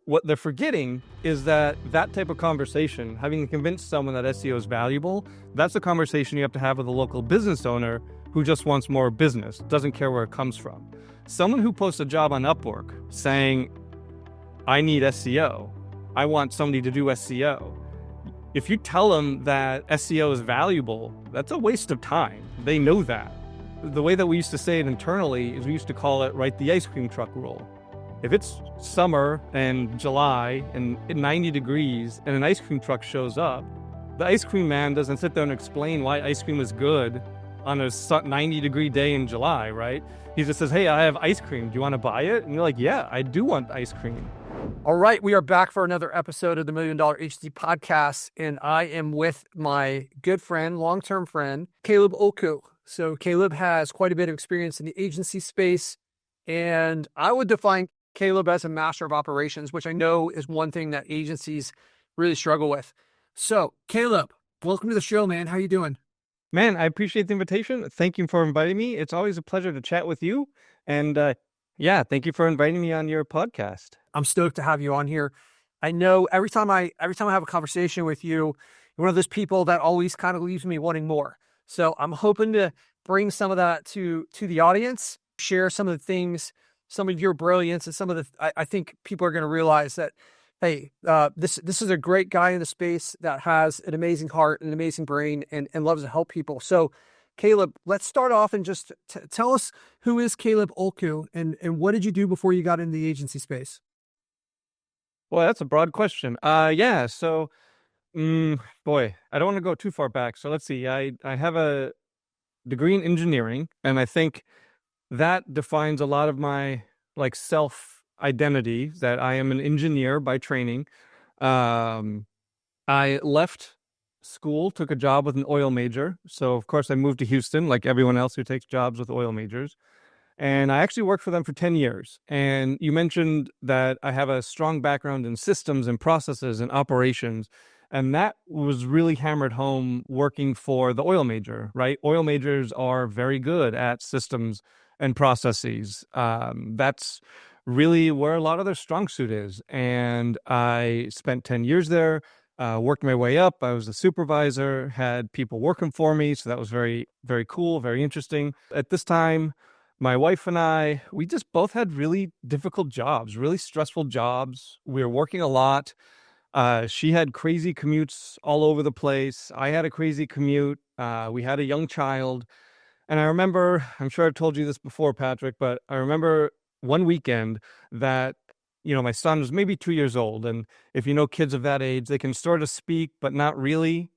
what they're forgetting is that type of conversation, having to convince someone that SEO is valuable, that's a conversation you have to have with a local business owner who just wants more business, doesn't care where it comes from. Someone who posts a job on Upwork saying, I need SEO, I want somebody to do SEO. If you tell them that SEO is valuable, that's a waste of time. They know that. The way that we used to say it internally is we used to call it, right, the ice cream truck rule. If it's summer and July and 90 degrees and an ice cream truck shows up, the ice cream man doesn't sit there and explain why ice cream is good on a 90-degree day in July, right? He just says, hey, I have ice cream. Do you want to buy it? And you're like, yeah, I do want ice cream. All right, we are back for another episode of the $1 Million Agency Podcast, and I am with my good friend, long-term friend, Caleb Ulku. So Caleb has quite a bit of experience in the agency space, and I would define Caleb as a master of operations, which I know is one thing that agencies really struggle with. So Caleb, welcome to the show, man. How you doing? Man, I appreciate the invitation. Thank you for inviting me. It's always a pleasure to chat with you. And yeah, thank you for inviting me on your podcast. I'm stoked to have you on here. I know every time I have a conversation with you, you're one of those people that always kind of leaves me wanting more. So I'm hoping to bring some of that to the audience, share some of the things, some of your brilliance, and some of the, I think people are going to realize that, hey, this is a great guy in the space that has an amazing heart, an amazing brain, and loves to help people. So Caleb, let's start off and just tell us, who is Caleb Ulku, and what did you do before you got into the agency space? Well, that's a broad question. Yeah, so, boy, I don't want to go too far back. So let's see, I have a degree in engineering, and I think that defines a lot of my self-identity, that I am an engineer by training. I left school, took a job with an oil major. So of course I moved to Houston, like everyone else who takes jobs with oil majors. And I actually worked for them for 10 years. And you mentioned that I have a strong background in systems and processes and operations. And that was really hammered home working for the oil major, right? Oil majors are very good at systems and processes. That's really where a lot of their strong suit is. And I spent 10 years there, worked my way up. I was a supervisor, had people working for me. So that was very, very cool, very interesting. At this time, my wife and I, we just both had really difficult jobs, really stressful jobs. We were working a lot. She had crazy commutes all over the place. I had a crazy commute. We had a young child. And I remember, I'm sure I've told you this before, Patrick, but I remember one weekend that, my son was maybe 2 years old. And if you know kids of that age, they can sort of speak, but not really.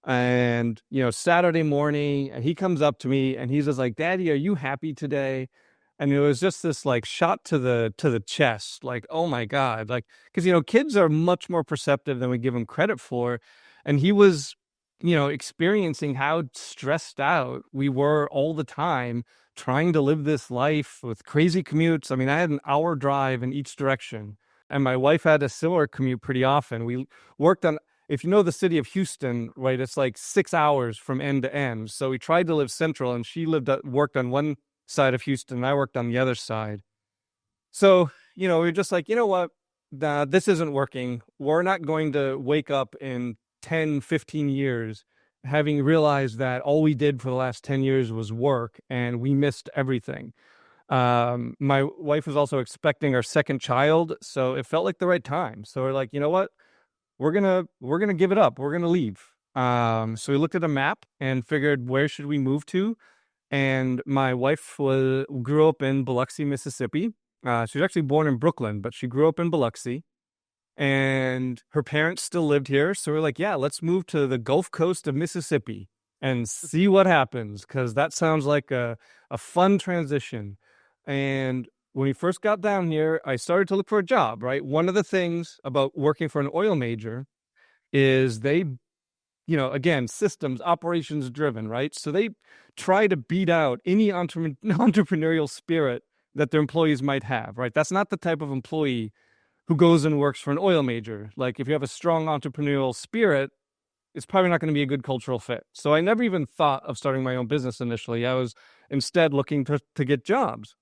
And, Saturday morning, he comes up to me and he's just like, Daddy, are you happy today? And it was just this shot to the chest, like, oh my God, because, kids are much more perceptive than we give them credit for. And he was, experiencing how stressed out we were all the time trying to live this life with crazy commutes. I mean, I had an hour drive in each direction, and my wife had a similar commute pretty often. We worked on, if you know the city of Houston, right, it's like 6 hours from end to end. So we tried to live central, and she worked on one side of Houston, and I worked on the other side. So, we were just like, you know what, this isn't working. We're not going to wake up in 10, 15 years having realized that all we did for the last 10 years was work and we missed everything. My wife was also expecting our second child, so it felt like the right time. So we're like, you know what, we're gonna give it up. We're gonna leave. So we looked at a map and figured, where should we move to? And my wife grew up in Biloxi, Mississippi. She was actually born in Brooklyn, but she grew up in Biloxi. And her parents still lived here. So we're like, yeah, let's move to the Gulf Coast of Mississippi and see what happens, because that sounds like a fun transition. And when we first got down here, I started to look for a job, right? One of the things about working for an oil major is they, again, systems, operations driven, right? So they try to beat out any entrepreneurial spirit that their employees might have, right? That's not the type of employee who goes and works for an oil major. Like, if you have a strong entrepreneurial spirit, it's probably not going to be a good cultural fit. So I never even thought of starting my own business initially. I was instead looking to get jobs.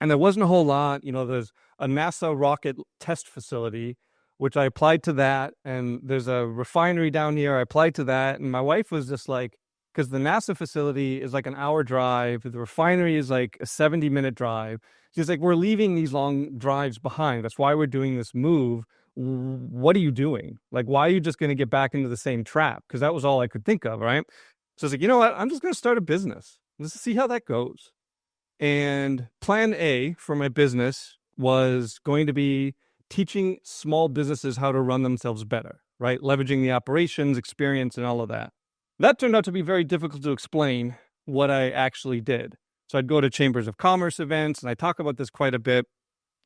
And there wasn't a whole lot. There's a NASA rocket test facility, which I applied to that. And there's a refinery down here. I applied to that. And my wife was just like, because the NASA facility is like an hour drive, the refinery is like a 70-minute drive. She's like, we're leaving these long drives behind. That's why we're doing this move. What are you doing? Like, why are you just going to get back into the same trap? Because that was all I could think of, right? So I was like, you know what? I'm just going to start a business. Let's see how that goes. And plan A for my business was going to be teaching small businesses how to run themselves better, right? Leveraging the operations, experience, and all of that. That turned out to be very difficult to explain what I actually did. So I'd go to chambers of commerce events, and I talk about this quite a bit.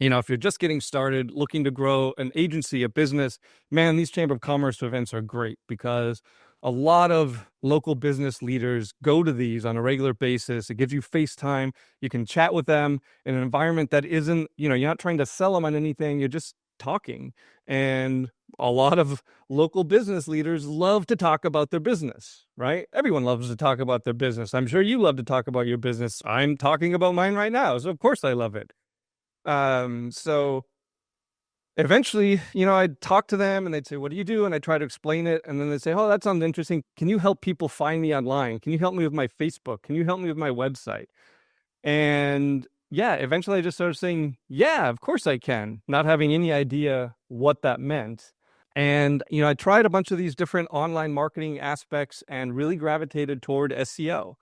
If you're just getting started, looking to grow an agency, a business, man, these chamber of commerce events are great because a lot of local business leaders go to these on a regular basis. It gives you face time. You can chat with them in an environment that isn't, you're not trying to sell them on anything. You're just talking. And a lot of local business leaders love to talk about their business, right? Everyone loves to talk about their business. I'm sure you love to talk about your business. I'm talking about mine right now. So of course I love it. So eventually, I'd talk to them and they'd say, what do you do? And I try to explain it. And then they'd say, oh, that sounds interesting. Can you help people find me online? Can you help me with my Facebook? Can you help me with my website? And yeah, eventually I just started saying, yeah, of course I can, not having any idea what that meant. And, I tried a bunch of these different online marketing aspects and really gravitated toward SEO.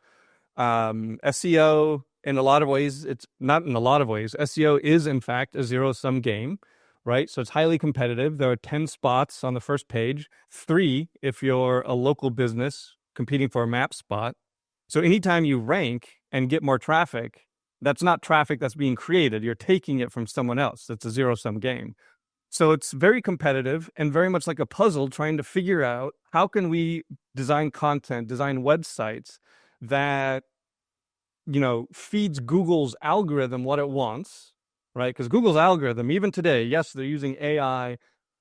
SEO, in a lot of ways, it's not in a lot of ways. SEO is, in fact, a zero-sum game, right? So it's highly competitive. There are 10 spots on the first page, 3 if you're a local business competing for a map spot. So anytime you rank and get more traffic, that's not traffic that's being created. You're taking it from someone else. It's a zero-sum game. So it's very competitive and very much like a puzzle trying to figure out how can we design content, design websites that, feeds Google's algorithm what it wants, right? Because Google's algorithm, even today, yes, they're using AI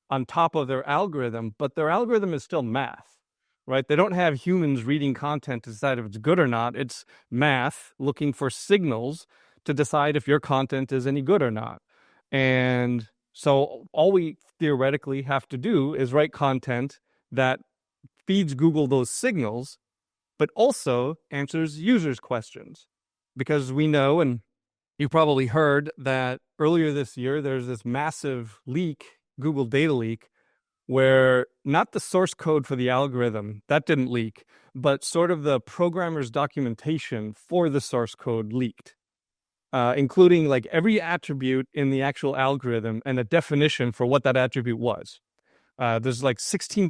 on top of their algorithm, but their algorithm is still math, right? They don't have humans reading content to decide if it's good or not. It's math looking for signals to decide if your content is any good or not. And so all we theoretically have to do is write content that feeds Google those signals, but also answers users' questions. Because we know, and you probably heard that earlier this year, there's this massive leak, Google data leak, where not the source code for the algorithm, that didn't leak, but sort of the programmer's documentation for the source code leaked, including like every attribute in the actual algorithm and a definition for what that attribute was. There's like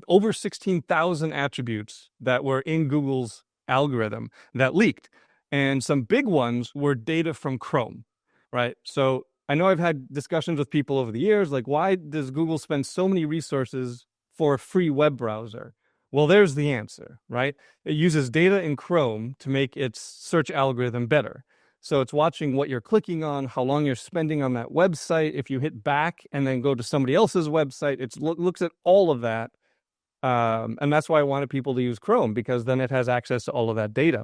over 16,000 attributes that were in Google's algorithm that leaked. And some big ones were data from Chrome, right? So I know I've had discussions with people over the years, like, why does Google spend so many resources for a free web browser? Well, there's the answer, right? It uses data in Chrome to make its search algorithm better. So it's watching what you're clicking on, how long you're spending on that website. If you hit back and then go to somebody else's website, it looks at all of that. And that's why I wanted people to use Chrome, because then it has access to all of that data.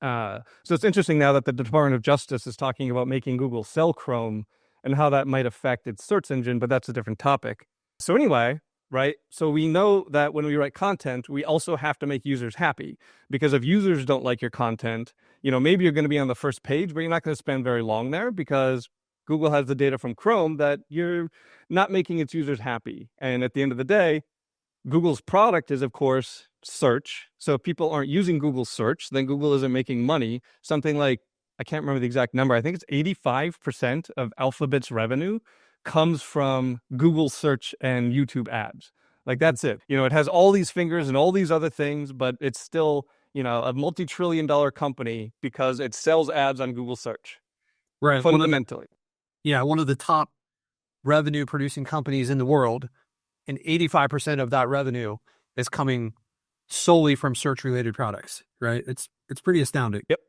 So it's interesting now that the Department of Justice is talking about making Google sell Chrome and how that might affect its search engine, but that's a different topic. So anyway, right? So we know that when we write content, we also have to make users happy, because if users don't like your content, maybe you're going to be on the first page, but you're not going to spend very long there because Google has the data from Chrome that you're not making its users happy. And at the end of the day, Google's product is, of course, search. So if people aren't using Google search, then Google isn't making money. Something like, I can't remember the exact number, I think it's 85% of Alphabet's revenue comes from Google search and YouTube ads. Like, that's it. It has all these fingers and all these other things, but it's still, a multi-trillion-dollar company because it sells ads on Google search. Right. Fundamentally. One of the top revenue producing companies in the world, and 85% of that revenue is coming solely from search related products, right? It's pretty astounding. Yep.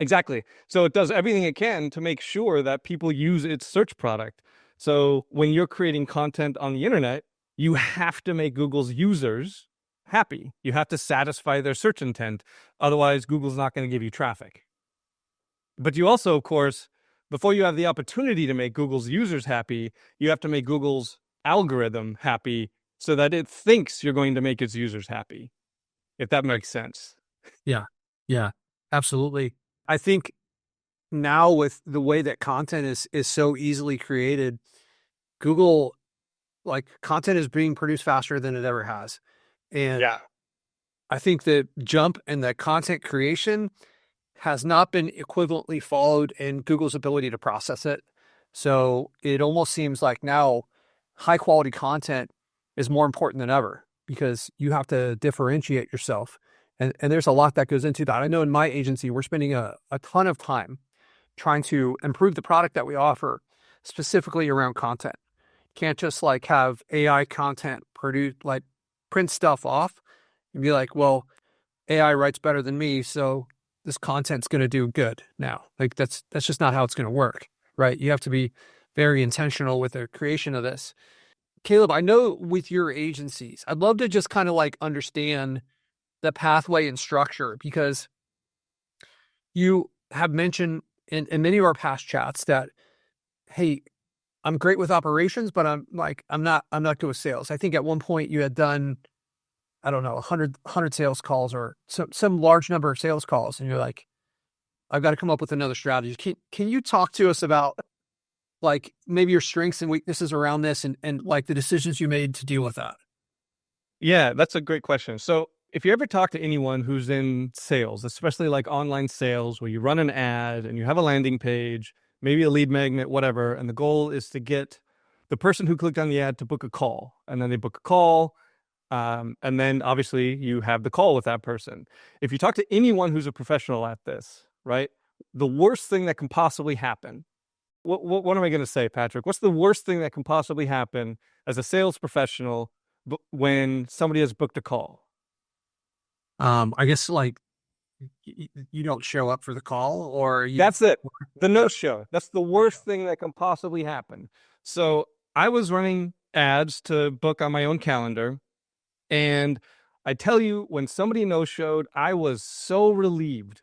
Exactly. So it does everything it can to make sure that people use its search product. So when you're creating content on the internet, you have to make Google's users happy. You have to satisfy their search intent. Otherwise, Google's not going to give you traffic. But you also, of course, before you have the opportunity to make Google's users happy, you have to make Google's algorithm happy so that it thinks you're going to make its users happy, if that makes sense. Yeah. Yeah. Absolutely. I think now with the way that content is so easily created, Google, like, content is being produced faster than it ever has. And Yeah. I think the jump in the content creation has not been equivalently followed in Google's ability to process it. So it almost seems like now high quality content is more important than ever because you have to differentiate yourself. And there's a lot that goes into that. I know in my agency, we're spending a ton of time trying to improve the product that we offer, specifically around content. Can't just like have AI content produce, like print stuff off and be like, well, AI writes better than me, so this content's going to do good now. Like that's just not how it's going to work, right? You have to be very intentional with the creation of this. Caleb, I know with your agencies, I'd love to just kind of like understand the pathway and structure because you have mentioned in many of our past chats that, hey, I'm great with operations, but I'm not good with sales. I think at one point you had done, I don't know, 100 sales calls or some large number of sales calls. And you're like, I've got to come up with another strategy. Can you talk to us about like maybe your strengths and weaknesses around this and like the decisions you made to deal with that? Yeah, that's a great question. So if you ever talk to anyone who's in sales, especially like online sales, where you run an ad and you have a landing page, maybe a lead magnet, whatever, and the goal is to get the person who clicked on the ad to book a call, and then they book a call, and then obviously you have the call with that person. If you talk to anyone who's a professional at this, right, the worst thing that can possibly happen. What am I going to say, Patrick? What's the worst thing that can possibly happen as a sales professional when somebody has booked a call? I guess like you don't show up for the call or you. That's it. The no show. That's the worst thing that can possibly happen. So I was running ads to book on my own calendar. And I tell you, when somebody no showed, I was so relieved.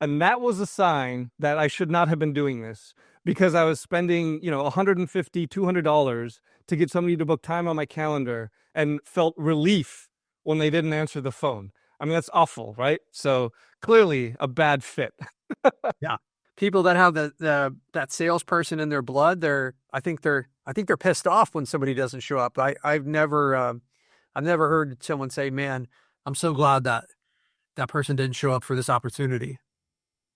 And that was a sign that I should not have been doing this because I was spending, $150, $200 to get somebody to book time on my calendar and felt relief when they didn't answer the phone. I mean, that's awful, right? So clearly a bad fit. Yeah. People that have that salesperson in their blood, I think they're pissed off when somebody doesn't show up. I've never heard someone say, "Man, I'm so glad that person didn't show up for this opportunity."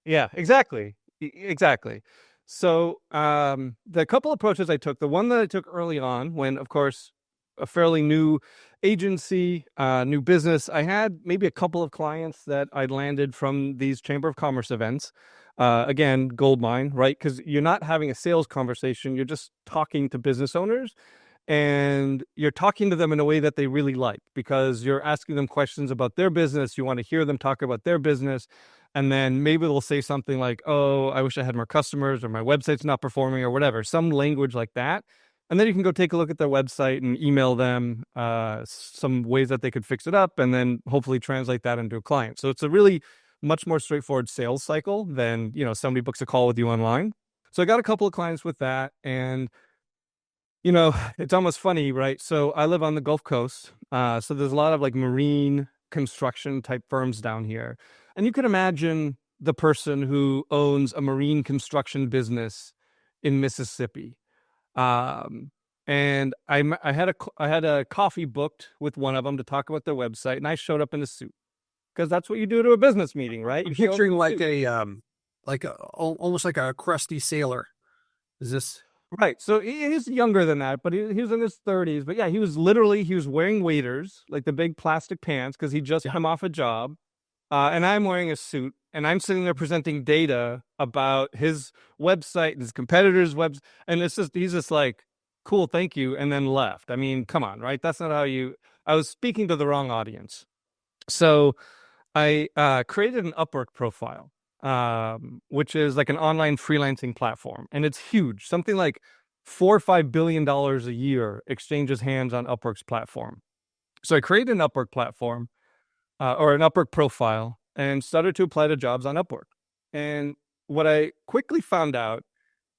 Yeah, exactly. Exactly. So the couple approaches I took, the one that I took early on when, of course, a fairly new agency, new business, I had maybe a couple of clients that I'd landed from these Chamber of Commerce events. Again, gold mine, right? Because you're not having a sales conversation. You're just talking to business owners. And you're talking to them in a way that they really like because you're asking them questions about their business. You want to hear them talk about their business. And then maybe they'll say something like, oh, I wish I had more customers, or my website's not performing, or whatever, some language like that. And then you can go take a look at their website and email them some ways that they could fix it up and then hopefully translate that into a client. So it's a really much more straightforward sales cycle than, somebody books a call with you online. So I got a couple of clients with that. And it's almost funny, right? So I live on the Gulf Coast. So there's a lot of like marine construction type firms down here. And you can imagine the person who owns a marine construction business in Mississippi. And I had a coffee booked with one of them to talk about their website, and I showed up in a suit because that's what you do to a business meeting, right? I'm picturing like almost like a crusty sailor. Is this right? So he's younger than that, but he was in his 30s. But yeah, he was wearing waders, like the big plastic pants, because he just come off a job. And I'm wearing a suit, and I'm sitting there presenting data about his website and his competitors' webs. And he's just like, cool, thank you, and then left. I mean, come on, right? That's not how I was speaking to the wrong audience. So I created an Upwork profile, which is like an online freelancing platform. And it's huge. Something like $4 or $5 billion a year exchanges hands on Upwork's platform. So I created an Upwork platform. Or an Upwork profile and started to apply to jobs on Upwork. And what I quickly found out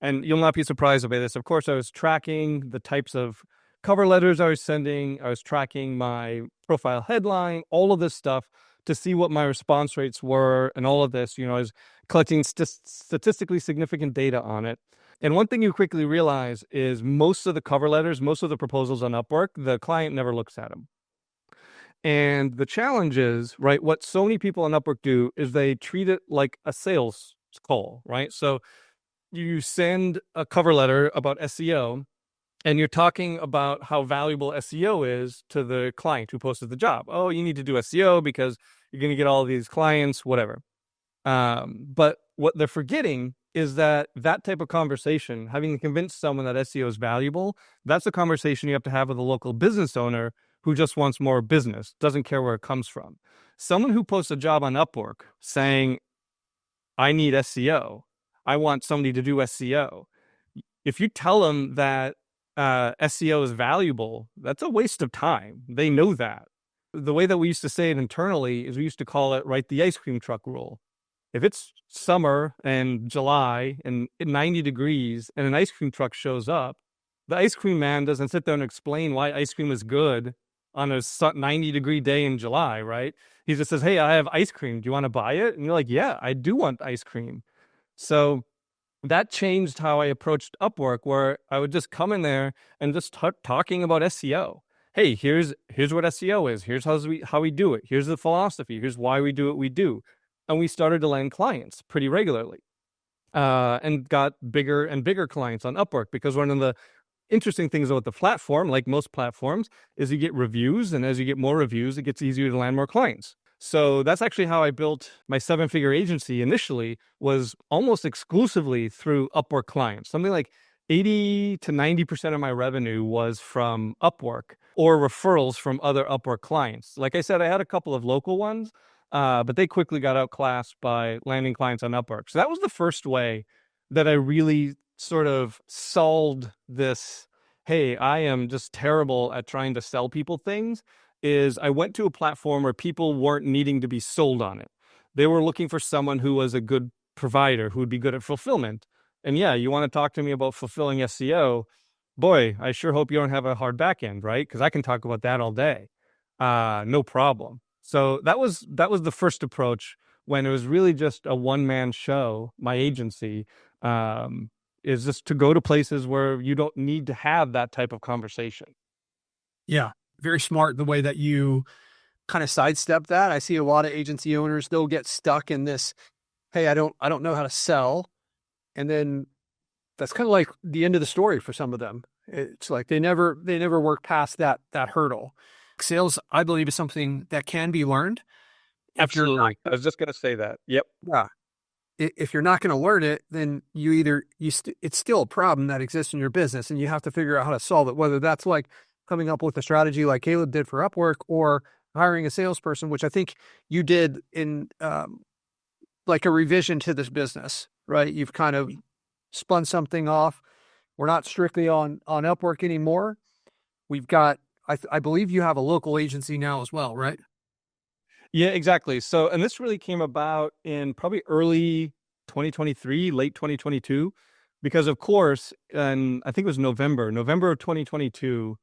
And you'll not be surprised by this. Of course, I was tracking the types of cover letters I was sending. I was tracking my profile headline, all of this stuff to see what my response rates were and all of this. I was collecting statistically significant data on it. And one thing you quickly realize is most of the cover letters, most of the proposals on Upwork, the client never looks at them. And the challenge is, right, what so many people on Upwork do is they treat it like a sales call, right? So you send a cover letter about SEO and you're talking about how valuable SEO is to the client who posted the job. Oh, you need to do SEO because you're going to get all these clients, whatever. But what they're forgetting is that type of conversation, having to convince someone that SEO is valuable, that's a conversation you have to have with a local business owner who just wants more business, doesn't care where it comes from. Someone who posts a job on Upwork saying, I need SEO, I want somebody to do SEO. If you tell them that SEO is valuable, that's a waste of time. They know that. The way that we used to say it internally is we used to call it, right, the ice cream truck rule. If it's summer and July and 90 degrees and an ice cream truck shows up, the ice cream man doesn't sit there and explain why ice cream is good on a 90-degree day in July, right? He just says, hey, I have ice cream. Do you want to buy it? And you're like, yeah, I do want ice cream. So that changed how I approached Upwork, where I would just come in there and just start talking about SEO. Hey, here's what SEO is. Here's how we do it. Here's the philosophy. Here's why we do what we do. And we started to land clients pretty regularly, and got bigger and bigger clients on Upwork, because one of the interesting things about the platform, like most platforms, is you get reviews. And as you get more reviews, it gets easier to land more clients. So that's actually how I built my 7-figure agency initially, was almost exclusively through Upwork clients. Something like 80 to 90% of my revenue was from Upwork or referrals from other Upwork clients. Like I said, I had a couple of local ones, but they quickly got outclassed by landing clients on Upwork. So that was the first way that I really sort of solved this, hey, I am just terrible at trying to sell people things, is I went to a platform where people weren't needing to be sold on it. They were looking for someone who was a good provider, who would be good at fulfillment. And yeah, you want to talk to me about fulfilling SEO? Boy, I sure hope you don't have a hard back end, right? Because I can talk about that all day. No problem. So that was the first approach, when it was really just a one-man show. My agency is just to go to places where you don't need to have that type of conversation. Yeah, very smart the way that you kind of sidestep that. I see a lot of agency owners, they'll get stuck in this, hey, I don't know how to sell. And then that's kind of like the end of the story for some of them. It's like they never work past that hurdle. Sales, I believe, is something that can be learned. Absolutely. I was just going to say that. Yep. Yeah. If you're not going to learn it, then it's still a problem that exists in your business, and you have to figure out how to solve it, whether that's like coming up with a strategy like Caleb did for Upwork, or hiring a salesperson, which I think you did in like a revision to this business, right? You've kind of spun something off. We're not strictly on Upwork anymore. We've got, I believe you have a local agency now as well, right? Yeah, exactly. So, and this really came about in probably early 2023, late 2022, because of course, and I think it was November of 2022,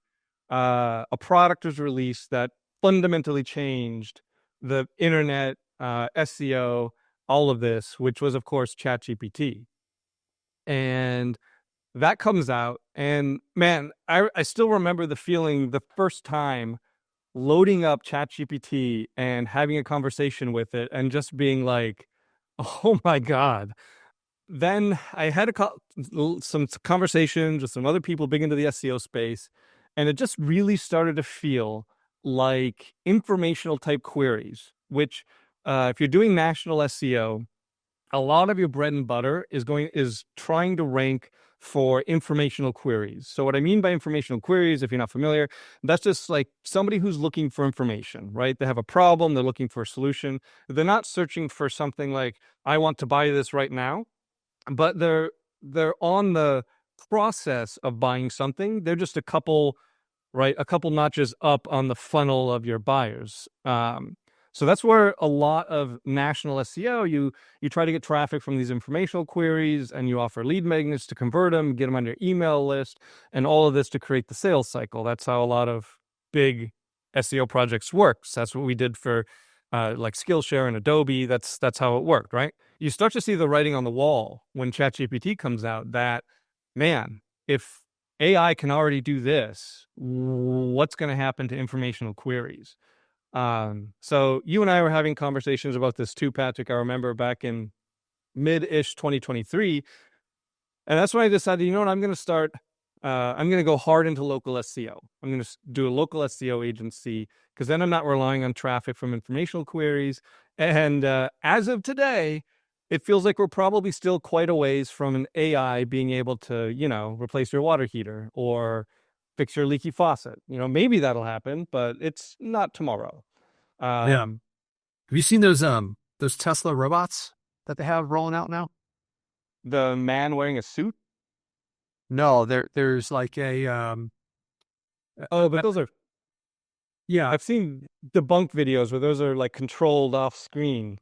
a product was released that fundamentally changed the internet, SEO, all of this, which was of course ChatGPT. And that comes out, and man, I still remember the feeling the first time loading up ChatGPT and having a conversation with it and just being like, oh my God. Then I had some conversations with some other people big into the SEO space, and it just really started to feel like informational type queries, which if you're doing national SEO, a lot of your bread and butter is trying to rank for informational queries. So what I mean by informational queries, if you're not familiar, that's just like somebody who's looking for information, right? They have a problem, they're looking for a solution. They're not searching for something like, I want to buy this right now, but they're on the process of buying something. They're just a couple notches up on the funnel of your buyers. So that's where a lot of national SEO, you try to get traffic from these informational queries, and you offer lead magnets to convert them, get them on your email list, and all of this to create the sales cycle. That's how a lot of big SEO projects works. That's what we did for like Skillshare and Adobe. That's how it worked, right? You start to see the writing on the wall when ChatGPT comes out that, man, if AI can already do this, what's going to happen to informational queries? So you and I were having conversations about this too, Patrick. I remember back in mid-ish 2023. And that's when I decided, you know what, I'm going to start, I'm going to go hard into local SEO. I'm going to do a local SEO agency because then I'm not relying on traffic from informational queries. And as of today, it feels like we're probably still quite a ways from an AI being able to, replace your water heater or fix your leaky faucet. Maybe that'll happen, but it's not tomorrow. Yeah. Have you seen those Tesla robots that they have rolling out now? The man wearing a suit? No, there's like a Oh, but those are, yeah. I've seen debunk videos where those are like controlled off screen.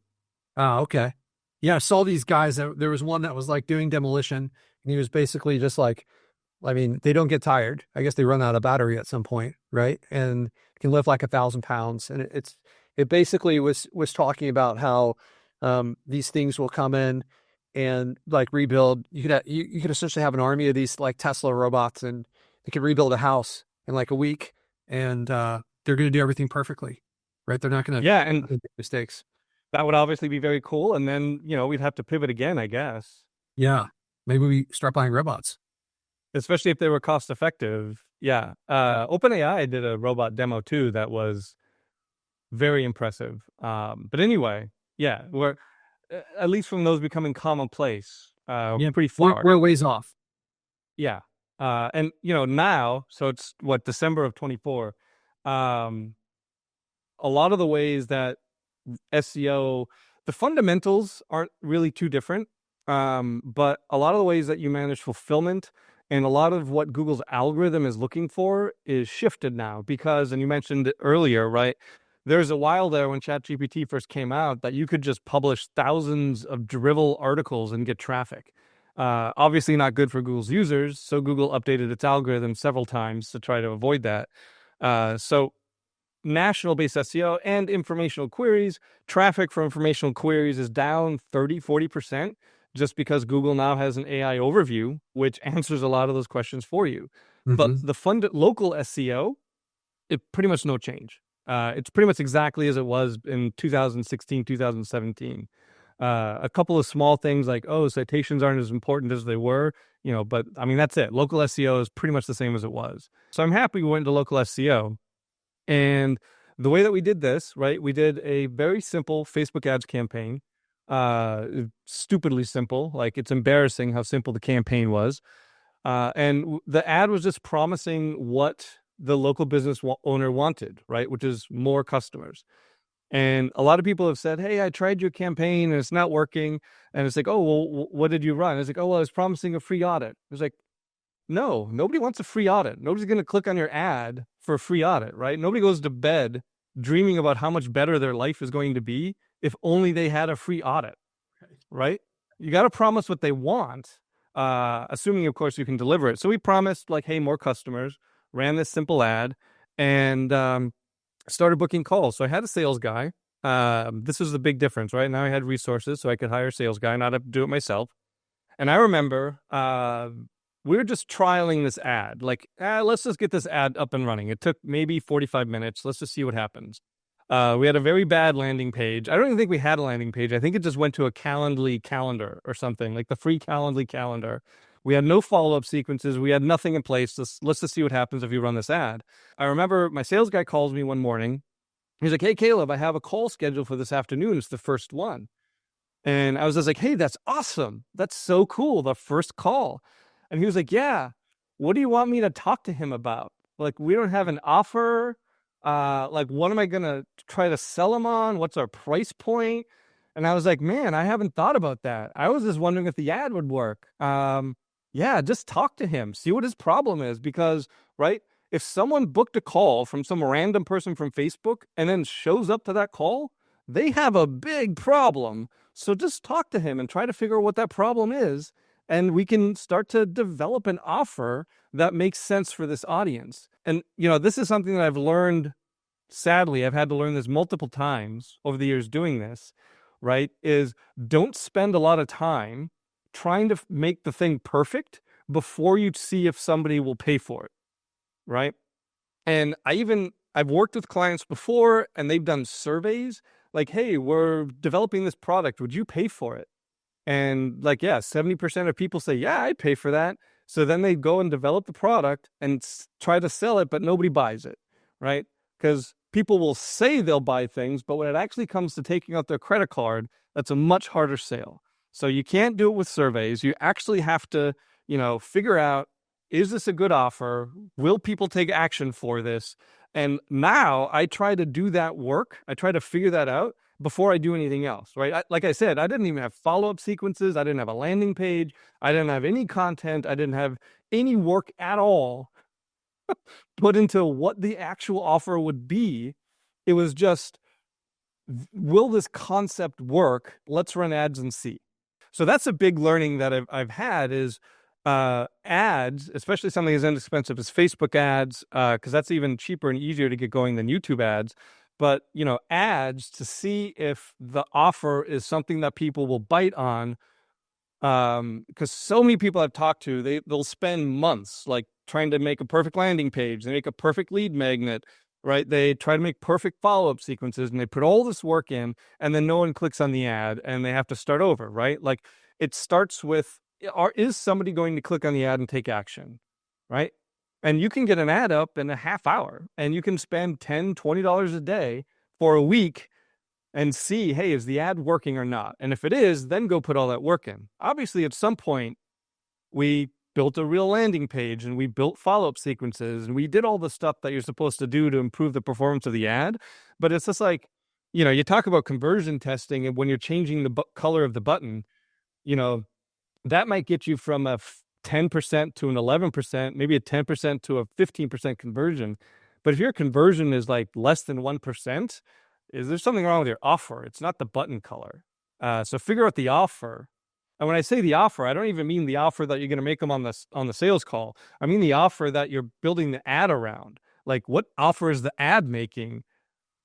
Oh, okay. Yeah, I saw these guys. There was one that was like doing demolition, and he was basically just like, I mean, they don't get tired. I guess they run out of battery at some point, right? And can lift like 1,000 pounds. And it basically was talking about how these things will come in and like rebuild. You could essentially have an army of these like Tesla robots, and they could rebuild a house in like a week, and they're going to do everything perfectly, right? They're not going to and make mistakes. that would obviously be very cool. And then, we'd have to pivot again, I guess. Yeah, maybe we start buying robots. Especially if they were cost effective. Yeah. OpenAI did a robot demo too that was very impressive. But anyway, yeah, we're at least from those becoming commonplace, pretty far. We're a ways off. Yeah. And now, so it's December of 24. A lot of the ways that SEO, the fundamentals aren't really too different. But a lot of the ways that you manage fulfillment and a lot of what Google's algorithm is looking for is shifted now because, and you mentioned it earlier, right? There's a while there when ChatGPT first came out that you could just publish thousands of drivel articles and get traffic. Obviously not good for Google's users, so Google updated its algorithm several times to try to avoid that. So national-based SEO and informational queries, traffic for informational queries is down 30-40% just because Google now has an AI overview, which answers a lot of those questions for you. Mm-hmm. But the local SEO, it pretty much no change. It's pretty much exactly as it was in 2016, 2017. A couple of small things like, citations aren't as important as they were, but I mean, that's it. Local SEO is pretty much the same as it was. So I'm happy we went into local SEO. And the way that we did this, right, we did a very simple Facebook ads campaign, stupidly simple. Like, it's embarrassing how simple the campaign was. And the ad was just promising what the local business owner wanted, right, which is more customers. And a lot of people have said, hey, I tried your campaign and it's not working. And it's like, oh, well, what did you run? It's like, oh, well, I was promising a free audit. It's like, no, nobody wants a free audit. Nobody's going to click on your ad for a free audit, right? Nobody goes to bed dreaming about how much better their life is going to be if only they had a free audit, right? You got to promise what they want, assuming, of course, you can deliver it. So we promised, like, hey, more customers, ran this simple ad, and started booking calls. So I had a sales guy. This was the big difference, right? Now I had resources, so I could hire a sales guy, not have to do it myself. And I remember we were just trialing this ad. Like, let's just get this ad up and running. It took maybe 45 minutes. Let's just see what happens. We had a very bad landing page. I don't even think we had a landing page. I think it just went to a Calendly calendar or something, like the free Calendly calendar. We had no follow-up sequences. We had nothing in place. Let's just see what happens if you run this ad. I remember my sales guy calls me one morning. He's like, hey, Caleb, I have a call scheduled for this afternoon. It's the first one. And I was just like, hey, that's awesome. That's so cool. The first call. And he was like, yeah, what do you want me to talk to him about? Like, we don't have an offer. Like, what am I going to try to sell him on? What's our price point? And I was like, man, I haven't thought about that. I was just wondering if the ad would work. Yeah, just talk to him. See what his problem is. Because, right, if someone booked a call from some random person from Facebook and then shows up to that call, they have a big problem. So just talk to him and try to figure out what that problem is. And we can start to develop an offer that makes sense for this audience. And, this is something that I've learned. Sadly, I've had to learn this multiple times over the years doing this, right? Is don't spend a lot of time trying to make the thing perfect before you see if somebody will pay for it, right? And I've worked with clients before and they've done surveys like, hey, we're developing this product. Would you pay for it? And like, yeah, 70% of people say, yeah, I'd pay for that. So then they go and develop the product and try to sell it, but nobody buys it, right? Because people will say they'll buy things, but when it actually comes to taking out their credit card, that's a much harder sale. So you can't do it with surveys. You actually have to, figure out, is this a good offer? Will people take action for this? And now I try to do that work. I try to figure that out before I do anything else, right? Like I said, I didn't even have follow-up sequences. I didn't have a landing page. I didn't have any content. I didn't have any work at all put into what the actual offer would be. It was just, will this concept work? Let's run ads and see. So that's a big learning that I've had is ads, especially something as inexpensive as Facebook ads, because that's even cheaper and easier to get going than YouTube ads. But, ads to see if the offer is something that people will bite on. Because so many people I've talked to, they'll spend months like trying to make a perfect landing page. They make a perfect lead magnet, right? They try to make perfect follow-up sequences and they put all this work in and then no one clicks on the ad and they have to start over, right? Like it starts with, is somebody going to click on the ad and take action, right? And you can get an ad up in a half hour and you can spend $10, $20 a day for a week and see, hey, is the ad working or not? And if it is, then go put all that work in. Obviously, at some point, we built a real landing page and we built follow-up sequences and we did all the stuff that you're supposed to do to improve the performance of the ad. But it's just like, you talk about conversion testing and when you're changing the color of the button, that might get you from a 10% to an 11%, maybe a 10% to a 15% conversion. But if your conversion is like less than 1%, is there something wrong with your offer? It's not the button color. So figure out the offer. And when I say the offer, I don't even mean the offer that you're going to make them on the sales call. I mean the offer that you're building the ad around. Like what offer is the ad making?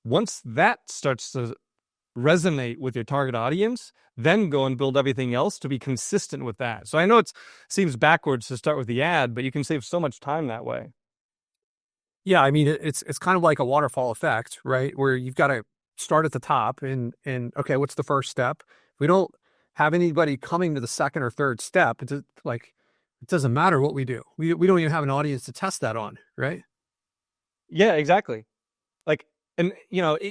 Once that starts to resonate with your target audience, then go and build everything else to be consistent with that. So I know it seems backwards to start with the ad, but you can save so much time that way. Yeah, I mean, it's kind of like a waterfall effect, right? Where you've got to start at the top and okay, what's the first step? We don't have anybody coming to the second or third step. It's like, it doesn't matter what we do. We don't even have an audience to test that on, right? Yeah, exactly. Like, and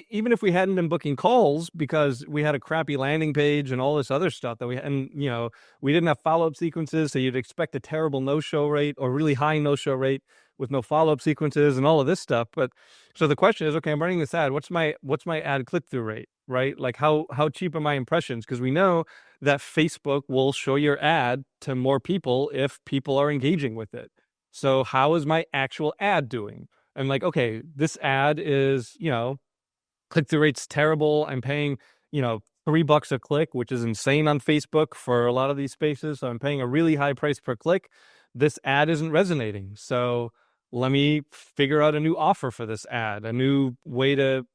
even if we hadn't been booking calls because we had a crappy landing page and all this other stuff that we didn't have follow-up sequences, so you'd expect a terrible no-show rate or really high no-show rate with no follow-up sequences and all of this stuff. But so the question is, okay, I'm running this ad. What's my ad click-through rate, right? Like how cheap are my impressions? Because we know that Facebook will show your ad to more people if people are engaging with it. So how is my actual ad doing? And like, okay, this ad is, click-through rate's terrible. I'm paying, $3 a click, which is insane on Facebook for a lot of these spaces. So I'm paying a really high price per click. This ad isn't resonating. So let me figure out a new offer for this ad, a new way to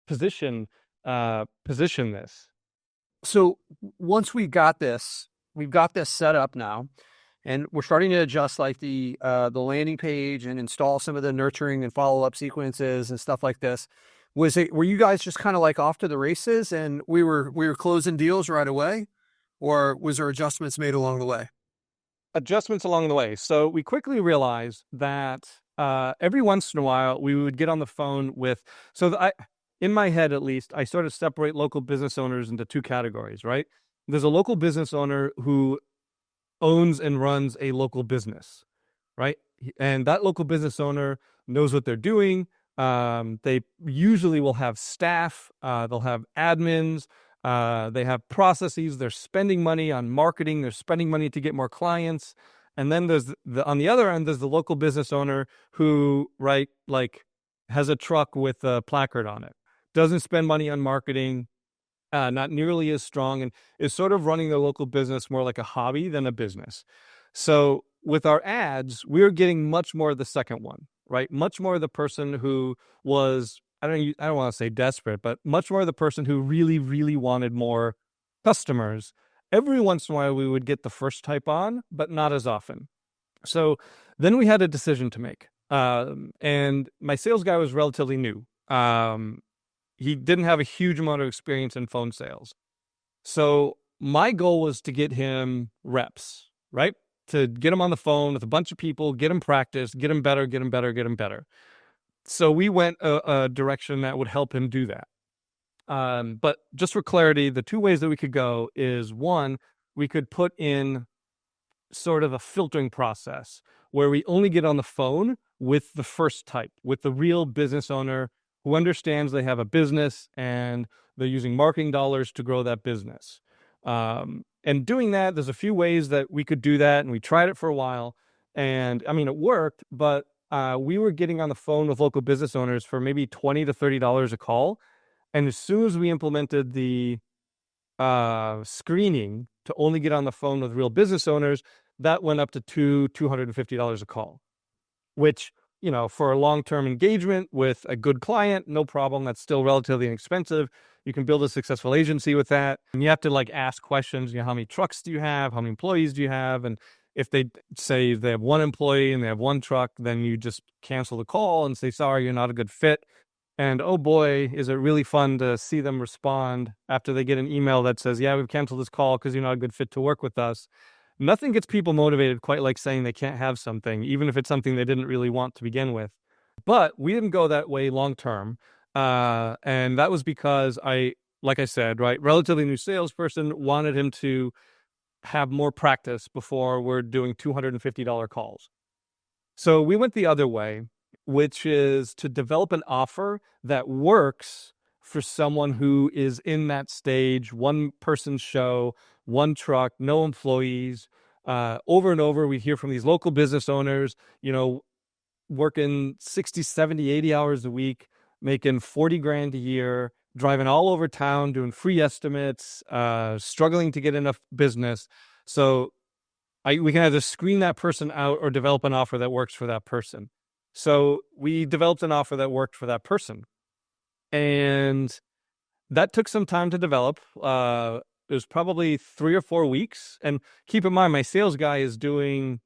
position this. So once we've got this set up now, and we're starting to adjust like the landing page and install some of the nurturing and follow-up sequences and stuff like this. Were you guys just kind of like off to the races and we were closing deals right away, or was there adjustments made along the way? Adjustments along the way. So we quickly realized that every once in a while we would get on the phone with. In my head, at least, I sort of separate local business owners into two categories. Right? There's a local business owner who owns and runs a local business, right? And that local business owner knows what they're doing. They usually will have staff. They'll have admins. They have processes. They're spending money on marketing. They're spending money to get more clients. And then there's on the other end, there's the local business owner who, right, like has a truck with a placard on it. doesn't spend money on marketing, not nearly as strong, and is sort of running their local business more like a hobby than a business. So with our ads, we were getting much more of the second one, right? Much more of the person who was, I don't want to say desperate, but much more of the person who really, really wanted more customers. Every once in a while, we would get the first type on, but not as often. So then we had a decision to make. And my sales guy was relatively new. He didn't have a huge amount of experience in phone sales. So my goal was to get him reps, right? To get him on the phone with a bunch of people, get him practice, get him better, get him better, get him better. So we went a direction that would help him do that. But just for clarity, the two ways that we could go is, one, we could put in sort of a filtering process where we only get on the phone with the first type, with the real business owner who understands they have a business and they're using marketing dollars to grow that business. And doing that, there's a few ways that we could do that, and we tried it for a while. And I mean, it worked, but we were getting on the phone with local business owners for maybe $20 to $30 a call. And as soon as we implemented the screening to only get on the phone with real business owners, that went up to $250 a call, which, for a long-term engagement with a good client, no problem. That's still relatively inexpensive. You can build a successful agency with that. And you have to ask questions, how many trucks do you have? How many employees do you have? And if they say they have one employee and they have one truck, then you just cancel the call and say, sorry, you're not a good fit. And oh boy, is it really fun to see them respond after they get an email that says, yeah, we've canceled this call because you're not a good fit to work with us. Nothing gets people motivated quite like saying they can't have something, even if it's something they didn't really want to begin with. But we didn't go that way long term. And that was because like I said, right, relatively new salesperson, wanted him to have more practice before we're doing $250 calls. So we went the other way, which is to develop an offer that works for someone who is in that stage, one person show, one truck, no employees. Over and over, we hear from these local business owners, working 60, 70, 80 hours a week, making 40 grand a year, driving all over town, doing free estimates, struggling to get enough business. So we can either screen that person out or develop an offer that works for that person. So we developed an offer that worked for that person. And that took some time to develop. It was probably 3 or 4 weeks. And keep in mind, my sales guy is doing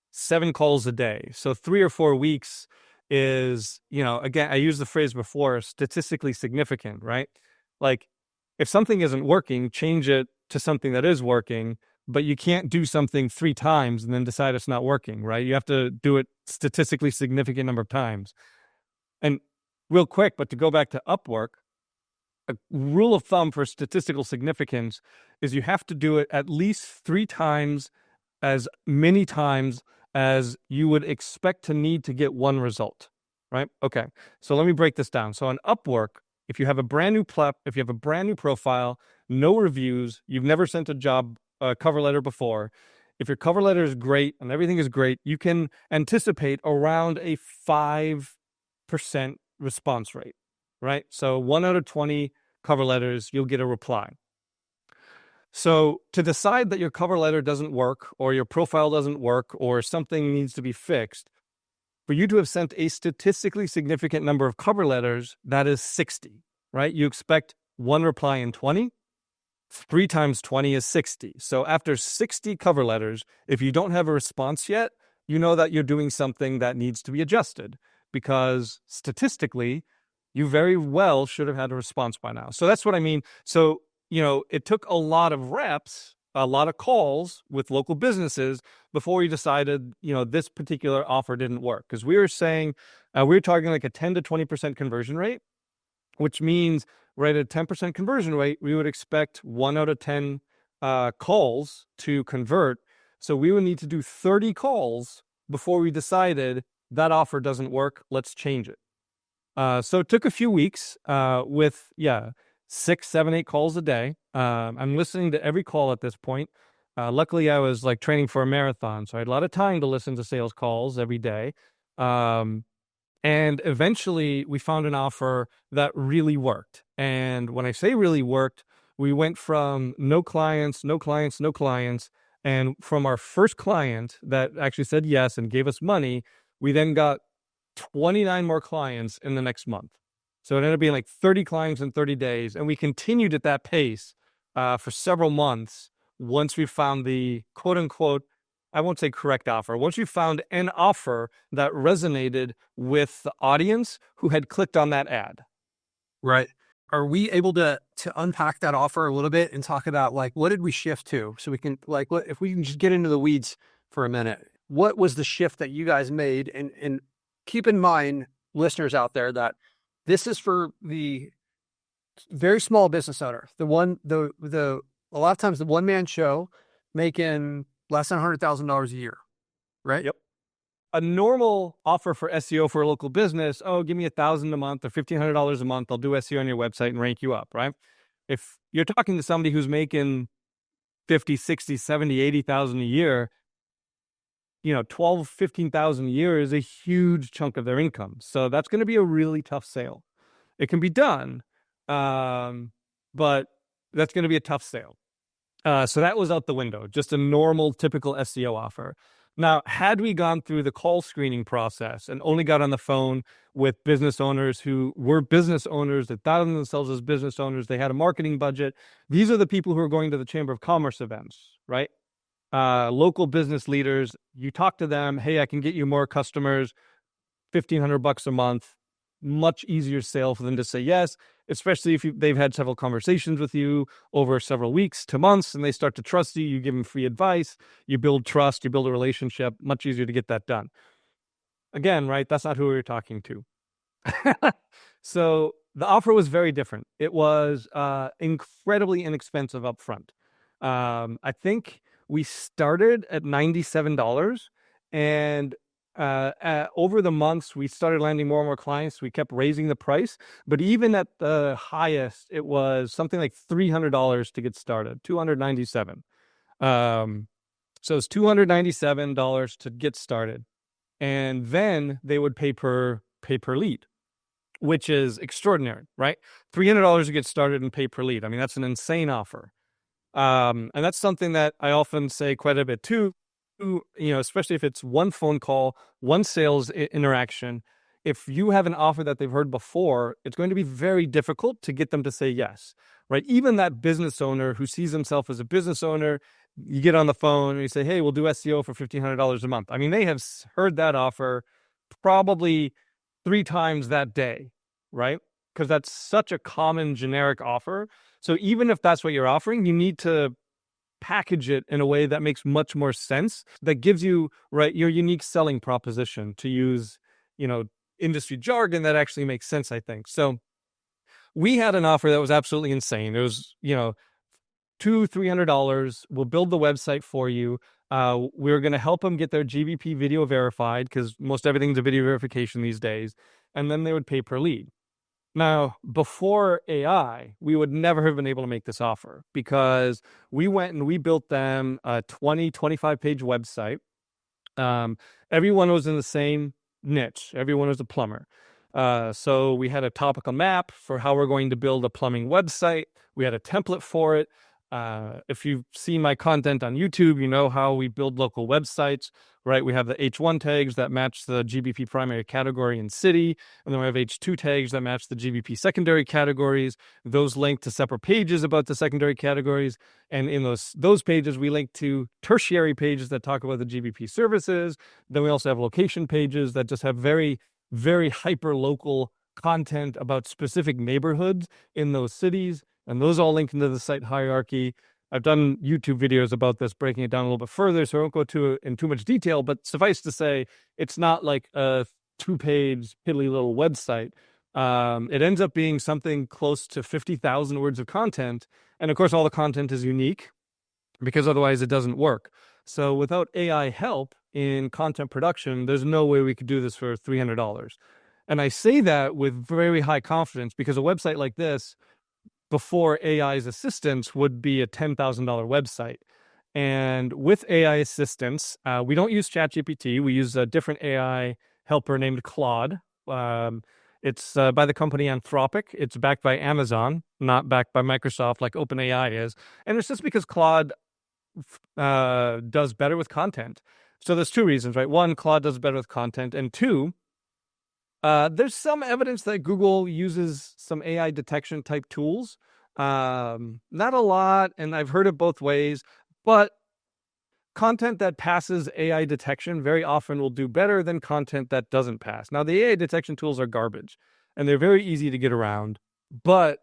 7 calls a day. So 3 or 4 weeks is, again, I used the phrase before, statistically significant, right? Like, if something isn't working, change it to something that is working. But you can't do something 3 times and then decide it's not working, right? You have to do it statistically significant number of times. And real quick, but to go back to Upwork, a rule of thumb for statistical significance is you have to do it at least 3 times, as many times as you would expect to need to get one result, right? Okay, so let me break this down. So on Upwork, if you have a brand new profile, no reviews, you've never sent a cover letter before, if your cover letter is great and everything is great, you can anticipate around a 5% response rate, right? So 1 out of 20 cover letters, you'll get a reply. So to decide that your cover letter doesn't work, or your profile doesn't work, or something needs to be fixed, for you to have sent a statistically significant number of cover letters, that is 60, right? You expect 1 reply in 20. 3 times 20 is 60. So after 60 cover letters, if you don't have a response yet, you know that you're doing something that needs to be adjusted, because statistically, you very well should have had a response by now. So that's what I mean. So, it took a lot of reps, a lot of calls with local businesses before we decided, this particular offer didn't work. Because we were saying, we were targeting like a 10 to 20% conversion rate, which means right at a 10% conversion rate, we would expect 1 out of 10 calls to convert. So we would need to do 30 calls before we decided that offer doesn't work. Let's change it. So it took a few weeks with 6, 7, 8 calls a day. I'm listening to every call at this point. Luckily, I was training for a marathon, so I had a lot of time to listen to sales calls every day. And eventually we found an offer that really worked. And when I say really worked, we went from no clients, no clients, no clients. And from our first client that actually said yes and gave us money, we then got 29 more clients in the next month. So it ended up being like 30 clients in 30 days. And we continued at that pace for several months once we found the quote unquote, I won't say correct offer. Once you found an offer that resonated with the audience who had clicked on that ad. Right. Are we able to unpack that offer a little bit and talk about like what did we shift to? So we can like what if we can just get into the weeds for a minute. What was the shift that you guys made? And keep in mind, listeners out there, that this is for the very small business owner, the a lot of times the one-man show making less than $100,000 a year, right? Yep. A normal offer for SEO for a local business, oh, give me $1,000 a month or $1,500 a month. I'll do SEO on your website and rank you up, right? If you're talking to somebody who's making 50, 60, 70, 80,000 a year, 12, 15,000 a year is a huge chunk of their income. So that's going to be a really tough sale. It can be done, but that's going to be a tough sale. So that was out the window, just a normal, typical SEO offer. Now, had we gone through the call screening process and only got on the phone with business owners who were business owners, that thought of themselves as business owners, they had a marketing budget. These are the people who are going to the Chamber of Commerce events, right? Local business leaders, you talk to them, hey, I can get you more customers, $1,500 a month. Much easier sale for them to say yes, especially if they've had several conversations with you over several weeks to months and they start to trust you. You give them free advice, you build trust, you build a relationship. Much easier to get that done. Again, right? That's not who we were talking to. So the offer was very different. It was incredibly inexpensive upfront. I think we started at $97, and over the months, we started landing more and more clients. We kept raising the price, but even at the highest, it was something like $300 to get started, $297. So it's $297 to get started. And then they would pay per lead, which is extraordinary, right? $300 to get started and pay per lead. I mean, that's an insane offer. And that's something that I often say quite a bit too, especially if it's one phone call, one sales interaction. If you have an offer that they've heard before, it's going to be very difficult to get them to say yes, right? Even that business owner who sees himself as a business owner, you get on the phone and you say, hey, we'll do SEO for $1,500 a month. I mean, they have heard that offer probably 3 times that day, right? Because that's such a common generic offer. So even if that's what you're offering, you need to package it in a way that makes much more sense, that gives you, right, your unique selling proposition, to use, industry jargon that actually makes sense, I think. So we had an offer that was absolutely insane. It was, $200-$300. We'll build the website for you. We're going to help them get their GBP video verified, because most everything's a video verification these days. And then they would pay per lead. Now, before AI, we would never have been able to make this offer, because we went and we built them a 25 page website. Everyone was in the same niche. Everyone was a plumber. So we had a topical map for how we're going to build a plumbing website. We had a template for it. If you've seen my content on YouTube, you know how we build local websites, right? We have the H1 tags that match the GBP primary category and city, and then we have H2 tags that match the GBP secondary categories. Those link to separate pages about the secondary categories, and in those pages, we link to tertiary pages that talk about the GBP services. Then we also have location pages that just have very, very hyper-local content about specific neighborhoods in those cities. And those all link into the site hierarchy. I've done YouTube videos about this, breaking it down a little bit further, so I won't go in too much detail, but suffice to say, it's not like a 2-page piddly little website. It ends up being something close to 50,000 words of content. And of course, all the content is unique, because otherwise it doesn't work. So without AI help in content production, there's no way we could do this for $300. And I say that with very high confidence, because a website like this, before AI's assistance, would be a $10,000 website. And with AI assistance, we don't use ChatGPT. We use a different AI helper named Claude. It's by the company Anthropic. It's backed by Amazon, not backed by Microsoft like OpenAI is. And it's just because Claude does better with content. So there's two reasons, right? One, Claude does better with content, and two, there's some evidence that Google uses some AI detection type tools. Not a lot, and I've heard it both ways, but content that passes AI detection very often will do better than content that doesn't pass. Now, the AI detection tools are garbage, and they're very easy to get around, but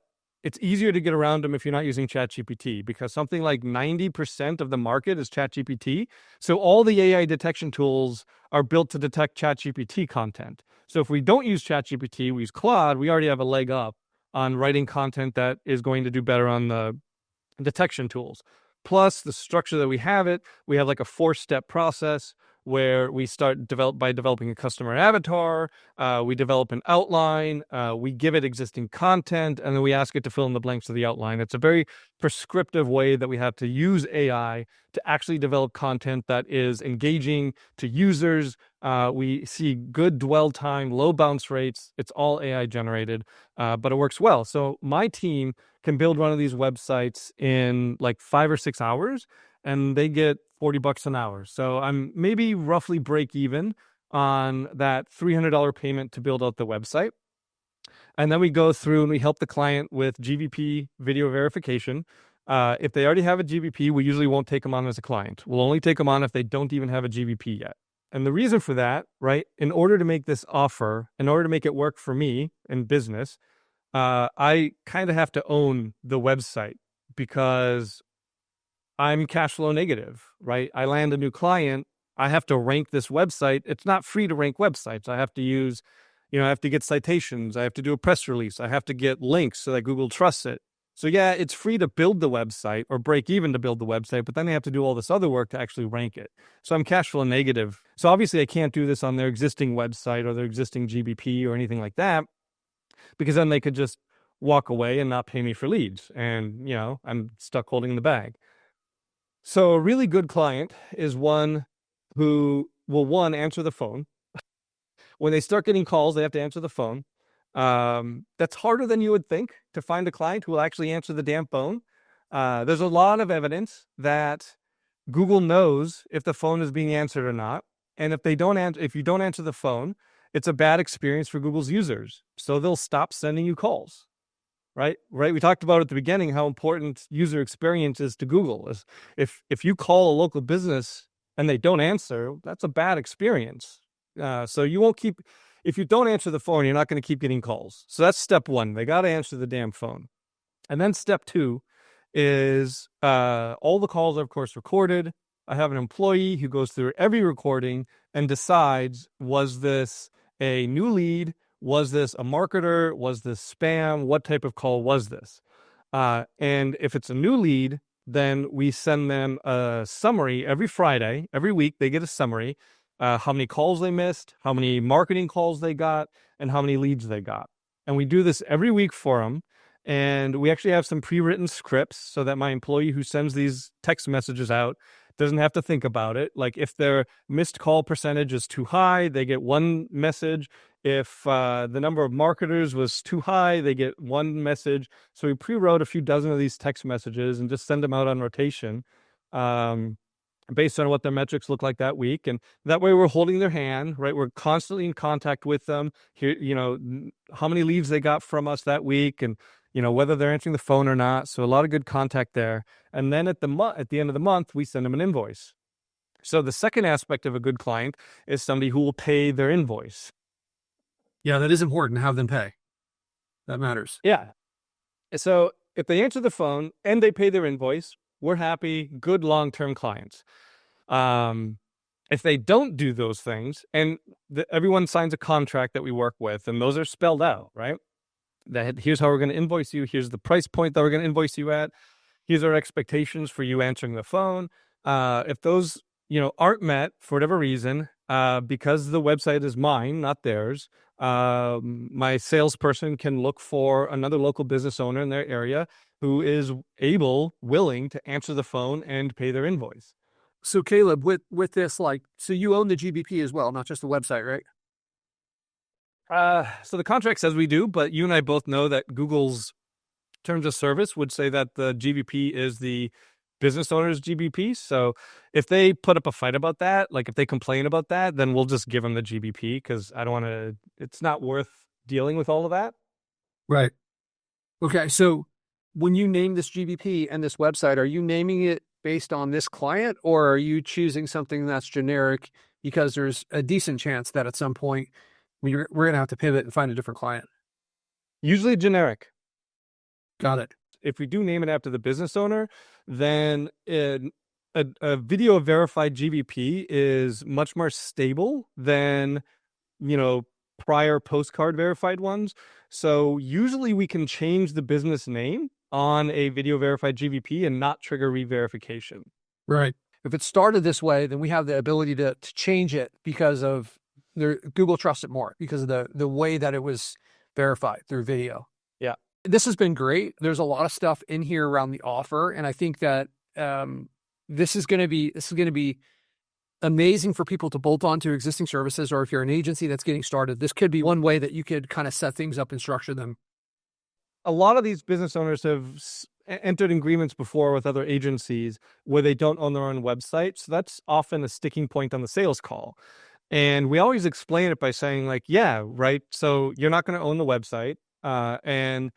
it's easier to get around them if you're not using ChatGPT, because something like 90% of the market is ChatGPT. So all the AI detection tools are built to detect ChatGPT content. So if we don't use ChatGPT, we use Claude, we already have a leg up on writing content that is going to do better on the detection tools. Plus, the structure that we have like a 4-step process where we start by developing a customer avatar, we develop an outline, we give it existing content, and then we ask it to fill in the blanks of the outline. It's a very prescriptive way that we have to use AI to actually develop content that is engaging to users. We see good dwell time, low bounce rates. It's all AI generated, but it works well. So my team can build one of these websites in like 5 or 6 hours, and they get $40 an hour. So I'm maybe roughly break even on that $300 payment to build out the website. And then we go through and we help the client with GBP video verification. If they already have a GBP, we usually won't take them on as a client. We'll only take them on if they don't even have a GBP yet. And the reason for that, right, in order to make this offer, in order to make it work for me in business, I kind of have to own the website because I'm cash flow negative, right? I land a new client. I have to rank this website. It's not free to rank websites. I have to use, I have to get citations. I have to do a press release. I have to get links so that Google trusts it. So yeah, it's free to build the website or break even to build the website, but then I have to do all this other work to actually rank it. So I'm cash flow negative. So obviously I can't do this on their existing website or their existing GBP or anything like that, because then they could just walk away and not pay me for leads. And, I'm stuck holding the bag. So a really good client is one who will, answer the phone. When they start getting calls, they have to answer the phone. That's harder than you would think to find a client who will actually answer the damn phone. There's a lot of evidence that Google knows if the phone is being answered or not. And if you don't answer the phone, it's a bad experience for Google's users. So they'll stop sending you calls. Right. We talked about at the beginning how important user experience is to Google. If you call a local business and they don't answer, that's a bad experience. So you won't keep. If you don't answer the phone, you're not going to keep getting calls. So that's step one. They got to answer the damn phone. And then step two is all the calls are, of course, recorded. I have an employee who goes through every recording and decides, was this a new lead? Was this a marketer? Was this spam? What type of call was this? And if it's a new lead, then we send them a summary every Friday. Every week, they get a summary, how many calls they missed, how many marketing calls they got, and how many leads they got. And we do this every week for them. And we actually have some pre-written scripts so that my employee who sends these text messages out doesn't have to think about it. Like if their missed call percentage is too high, they get one message. If the number of marketers was too high, they get one message. So we pre-wrote a few dozen of these text messages and just send them out on rotation based on what their metrics look like that week. And that way we're holding their hand, right? We're constantly in contact with them. Here, how many leads they got from us that week and, whether they're answering the phone or not. So a lot of good contact there. And then at the end of the month, we send them an invoice. So the second aspect of a good client is somebody who will pay their invoice. Yeah, that is important to have them pay. That matters. Yeah. So if they answer the phone and they pay their invoice, we're happy, good long-term clients. If they don't do those things, and everyone signs a contract that we work with, and those are spelled out, right? That here's how we're going to invoice you. Here's the price point that we're going to invoice you at. Here's our expectations for you answering the phone. If those, aren't met for whatever reason, because the website is mine, not theirs, my salesperson can look for another local business owner in their area who is willing to answer the phone and pay their invoice. So Caleb, with this, so you own the GBP as well, not just the website, right? So the contract says we do, but you and I both know that Google's terms of service would say that the GBP is the business owner's GBP. So if they put up a fight about that, like if they complain about that, then we'll just give them the GBP because I don't want to, it's not worth dealing with all of that. Right. Okay. So when you name this GBP and this website, are you naming it based on this client, or are you choosing something that's generic because there's a decent chance that at some point we're going to have to pivot and find a different client? Usually generic. Got it. If we do name it after the business owner, then a video verified GBP is much more stable than, prior postcard verified ones. So usually we can change the business name on a video verified GBP and not trigger re-verification. Right. If it started this way, then we have the ability to change it because of Google trusts it more because of the way that it was verified through video. Yeah. This has been great. There's a lot of stuff in here around the offer, and I think that this is going to be amazing for people to bolt on to existing services, or if you're an agency that's getting started, this could be one way that you could kind of set things up and structure them. A lot of these business owners have entered agreements before with other agencies where they don't own their own website. So that's often a sticking point on the sales call. And we always explain it by saying like, yeah, right. So you're not going to own the website. And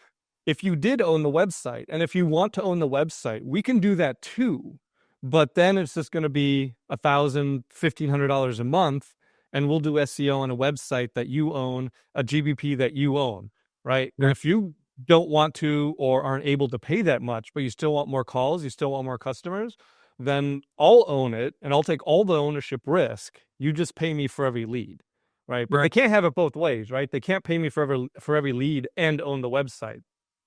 if you did own the website, and if you want to own the website, we can do that too. But then it's just going to be $1,000, $1,500 a month. And we'll do SEO on a website that you own, a GBP that you own, right? Yeah. And if you don't want to or aren't able to pay that much, but you still want more calls, you still want more customers, then I'll own it and I'll take all the ownership risk. You just pay me for every lead, right? But they can't have it both ways, right? They can't pay me for every lead and own the website.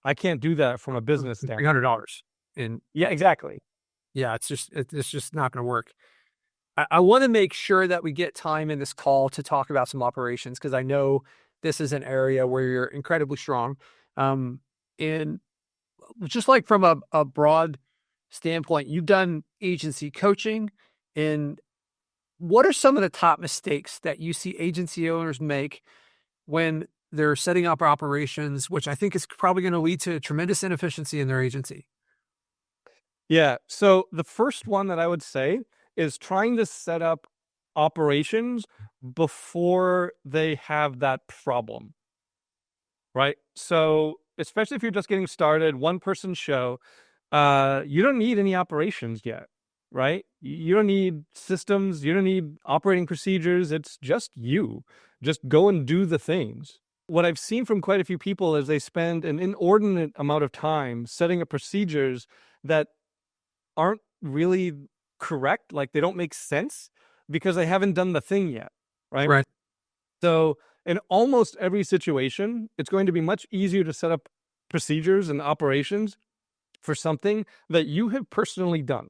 I can't do that from a business standpoint. $300. And yeah, exactly. Yeah, it's just not going to work. I want to make sure that we get time in this call to talk about some operations, because I know this is an area where you're incredibly strong. And just like from a broad standpoint, you've done agency coaching. And what are some of the top mistakes that you see agency owners make when they're setting up operations, which I think is probably going to lead to tremendous inefficiency in their agency? Yeah. So the first one that I would say is trying to set up operations before they have that problem. Right. So especially if you're just getting started, one person show, you don't need any operations yet. Right. You don't need systems. You don't need operating procedures. It's just you. Just go and do the things. What I've seen from quite a few people is they spend an inordinate amount of time setting up procedures that aren't really correct. Like they don't make sense because they haven't done the thing yet. Right. Right. So in almost every situation, it's going to be much easier to set up procedures and operations for something that you have personally done.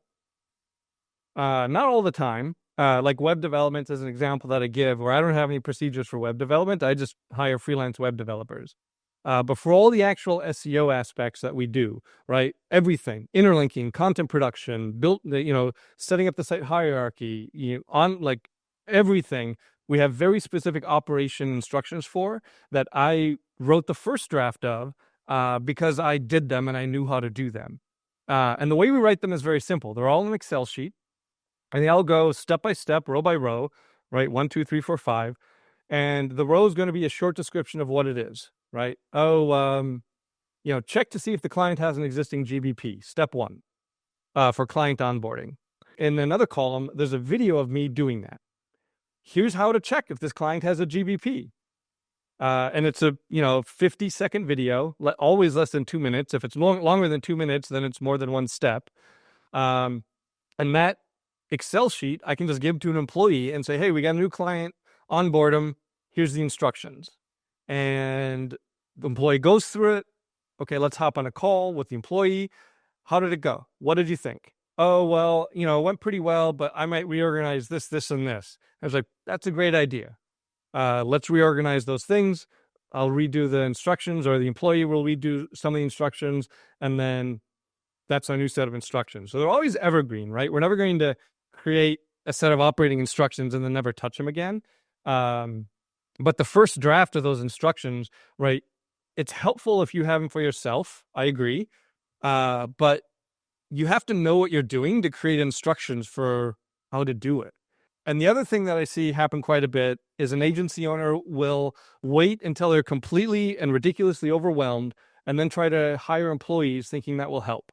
Not all the time. Like web development is an example that I give where I don't have any procedures for web development. I just hire freelance web developers. But for all the actual SEO aspects that we do, right? Everything, interlinking, content production, setting up the site hierarchy, on like everything, we have very specific operation instructions for that I wrote the first draft of because I did them and I knew how to do them. And the way we write them is very simple. They're all in an Excel sheet. And they all go step by step, row by row, right? 1, 2, 3, 4, 5. And the row is going to be a short description of what it is, right? Check to see if the client has an existing GBP, step 1, for client onboarding. In another column, there's a video of me doing that. Here's how to check if this client has a GBP. And it's a 50-second video, always less than 2 minutes. If it's longer than 2 minutes, then it's more than one step. And that Excel sheet, I can just give to an employee and say, hey, we got a new client, onboard them. Here's the instructions. And the employee goes through it. Okay, let's hop on a call with the employee. How did it go? What did you think? Oh, well, it went pretty well, but I might reorganize this, this, and this. I was like, that's a great idea. Let's reorganize those things. I'll redo the instructions, or the employee will redo some of the instructions, and then that's our new set of instructions. So they're always evergreen, right? We're never going to create a set of operating instructions and then never touch them again. But the first draft of those instructions, right? It's helpful if you have them for yourself. I agree. But you have to know what you're doing to create instructions for how to do it. And the other thing that I see happen quite a bit is an agency owner will wait until they're completely and ridiculously overwhelmed and then try to hire employees thinking that will help.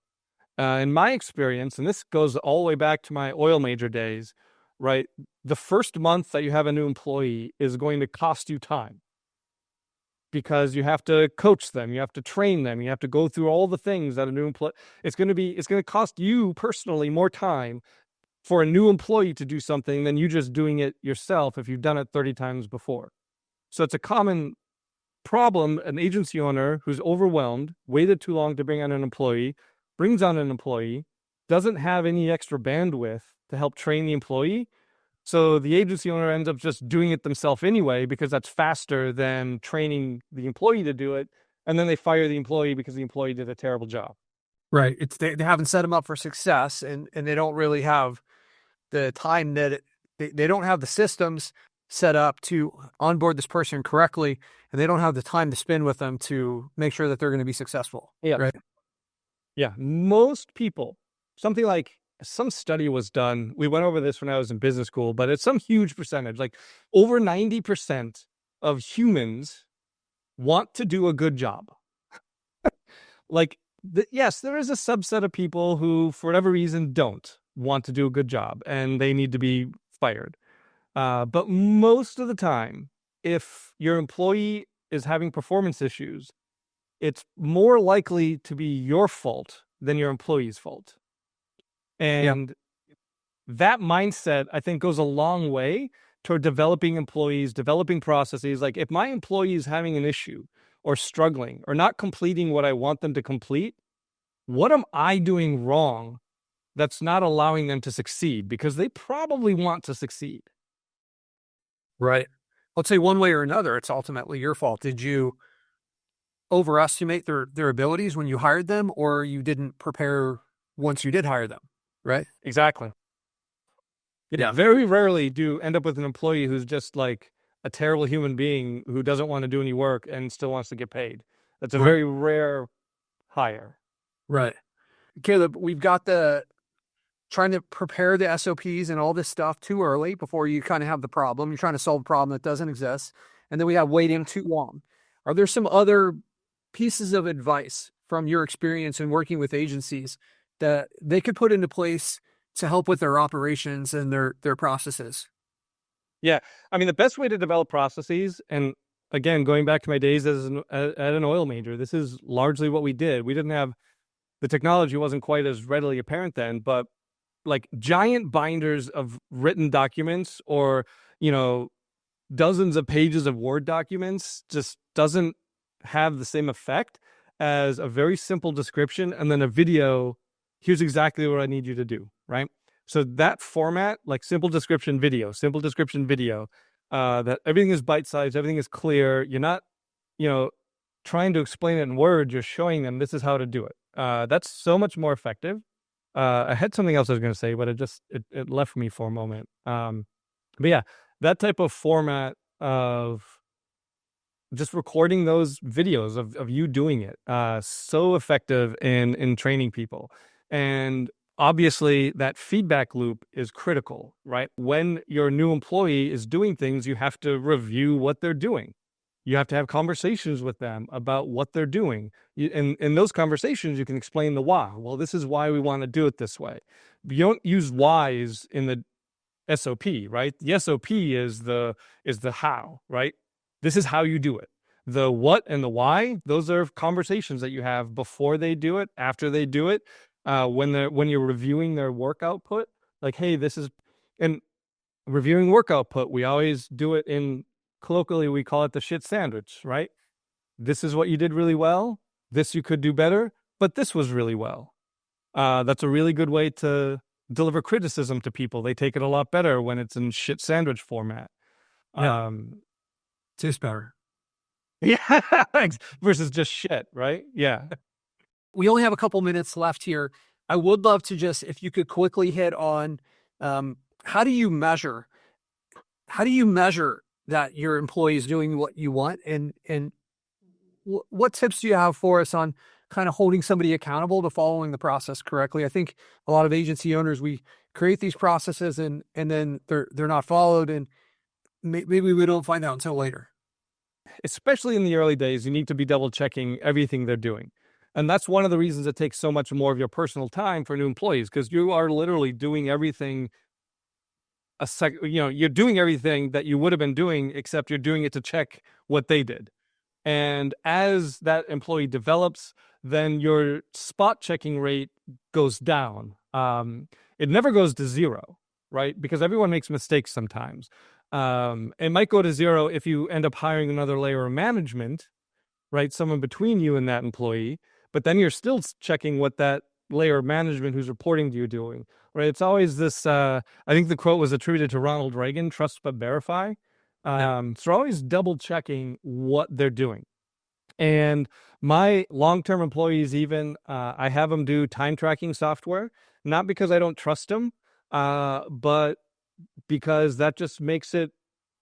In my experience, and this goes all the way back to my oil major days, right? The first month that you have a new employee is going to cost you time because you have to coach them, you have to train them, you have to go through all the things that a new employee. It's going to cost you personally more time for a new employee to do something than you just doing it yourself if you've done it 30 times before. So it's a common problem. An agency owner who's overwhelmed, waited too long to bring on an employee, brings on an employee, doesn't have any extra bandwidth to help train the employee. So the agency owner ends up just doing it themselves anyway, because that's faster than training the employee to do it. And then they fire the employee because the employee did a terrible job. Right. It's they haven't set them up for success, and they don't really have the time that they don't have the systems set up to onboard this person correctly, and they don't have the time to spend with them to make sure that they're going to be successful. Yeah. Right. Yeah. Most people, something like some study was done. We went over this when I was in business school, but it's some huge percentage, like over 90% of humans want to do a good job. Like, yes, there is a subset of people who, for whatever reason, don't want to do a good job and they need to be fired. But most of the time, if your employee is having performance issues, it's more likely to be your fault than your employee's fault. And that mindset, I think, goes a long way toward developing employees, developing processes. Like, if my employee is having an issue or struggling or not completing what I want them to complete, what am I doing wrong that's not allowing them to succeed? Because they probably want to succeed. Right. Let's say one way or another, it's ultimately your fault. Did you overestimate their abilities when you hired them, or you didn't prepare once you did hire them? Right. Exactly. Yeah. Very rarely do end up with an employee who's just like a terrible human being who doesn't want to do any work and still wants to get paid. That's a very rare hire. Right. Caleb, we've got trying to prepare the SOPs and all this stuff too early before you kind of have the problem. You're trying to solve a problem that doesn't exist. And then we have waiting too long. Are there some other pieces of advice from your experience in working with agencies that they could put into place to help with their operations and their processes? Yeah. I mean, the best way to develop processes, and again, going back to my days at an oil major, this is largely what we did. We didn't have, the technology wasn't quite as readily apparent then, but like giant binders of written documents or, dozens of pages of Word documents just doesn't have the same effect as a very simple description and then a video. Here's exactly what I need you to do, right? So that format, like simple description video, that everything is bite-sized, everything is clear. You're not, trying to explain it in words. You're showing them this is how to do it. That's so much more effective. I had something else I was going to say, but it left me for a moment. But yeah, that type of format of just recording those videos of you doing it, so effective in training people. And obviously that feedback loop is critical, right? When your new employee is doing things, you have to review what they're doing. You have to have conversations with them about what they're doing. In those conversations, you can explain the why. Well, this is why we want to do it this way. You don't use whys in the SOP, right? The SOP is the how, right? This is how you do it. The what and the why, those are conversations that you have before they do it, after they do it, when you're reviewing their work output. Like, hey, and reviewing work output, we always do it in, colloquially, we call it the shit sandwich, right? This is what you did really well. This you could do better, but this was really well. That's a really good way to deliver criticism to people. They take it a lot better when it's in shit sandwich format. Yeah. Tastes better. Yeah. Versus just shit, right? Yeah. We only have a couple minutes left here. I would love to just, if you could quickly hit on, how do you measure that your employee is doing what you want? And what tips do you have for us on kind of holding somebody accountable to following the process correctly? I think a lot of agency owners, we create these processes and then they're not followed, and maybe we don't find out until later. Especially in the early days, you need to be double checking everything they're doing. And that's one of the reasons it takes so much more of your personal time for new employees, because you are literally doing everything you're doing everything that you would have been doing, except you're doing it to check what they did. And as that employee develops, then your spot checking rate goes down. It never goes to zero, right? Because everyone makes mistakes sometimes. It might go to zero if you end up hiring another layer of management, right? Someone between you and that employee, but then you're still checking what that layer of management who's reporting to you doing, right? It's always this, I think the quote was attributed to Ronald Reagan, trust but verify. So they're always double checking what they're doing. And my long-term employees, even, I have them do time tracking software, not because I don't trust them, but because that just makes it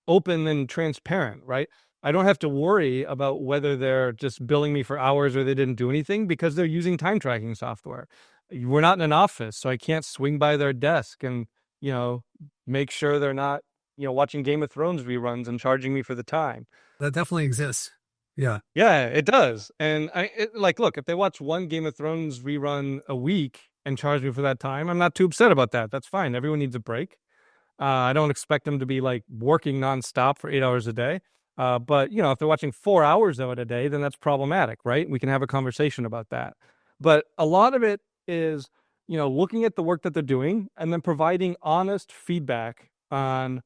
open and transparent, right? I don't have to worry about whether they're just billing me for hours or they didn't do anything, because they're using time tracking software. We're not in an office, so I can't swing by their desk and, make sure they're not, watching Game of Thrones reruns and charging me for the time. That definitely exists. Yeah. Yeah, it does. And look, if they watch one Game of Thrones rerun a week and charge me for that time, I'm not too upset about that. That's fine. Everyone needs a break. I don't expect them to be like working nonstop for 8 hours a day. But if they're watching 4 hours of it a day, then that's problematic, right? We can have a conversation about that. But a lot of it is, looking at the work that they're doing and then providing honest feedback on